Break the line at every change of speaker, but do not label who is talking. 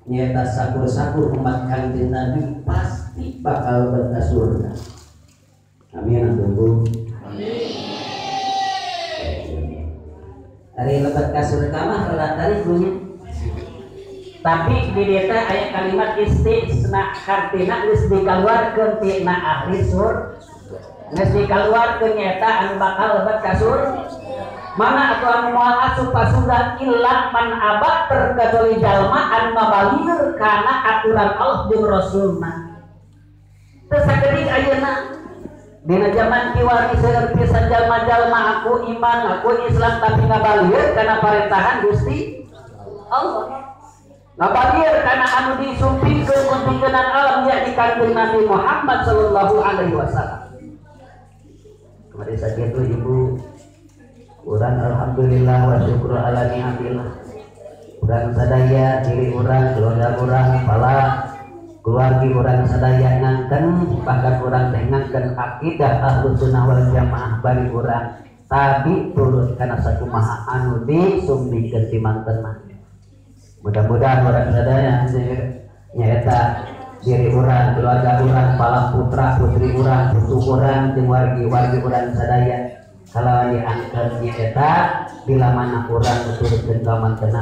nyata sakur-sakur umat Kanjeng Nabi pasti bakal ke surga. Amin. Tunggu. Hari lebat ke surga mah relatari punya. Tapi di deta ayat kalimat istisna kartina geus dikeluarkeun tina ahli surga. Geus dikeluarkeun nyata anu bakal lebat ka surga. Mana atuh anu moal asup ka surga illa man aba terkecuali jalma anu mabalir kana aturan Allah jeung Rasulna. Teu sageuning ayeuna dina zaman kiwari seueur pisan jalma-jalma aku iman, aku Islam tapi ngabalir kana parentahan Gusti Allah. Ngabalir kana anu disumpikeun ku pimpinan alam yakni Kanjeng Nabi Muhammad sallallahu alaihi wasallam. Kemarin saja itu Ibu urang alhamdulillah wa syukur ala ni'matillah. Urang sadaya diri urang, keluarga urang, pala keluarga urang sadaya ngangken, bahkan urang teh ngangken akidah Ahlus Sunnah wal Jamaah bari urang. Tapi turut kana sakumaha anu disumpikeun ti mantenna. Mudah-mudahan urang sadaya nyaeta diri urang, keluarga urang, pala putra putri urang, putu urang jeung wargi-wargi urang sadaya kalawan diangkat nyaeta bila mana urang turutkeun ka mantenna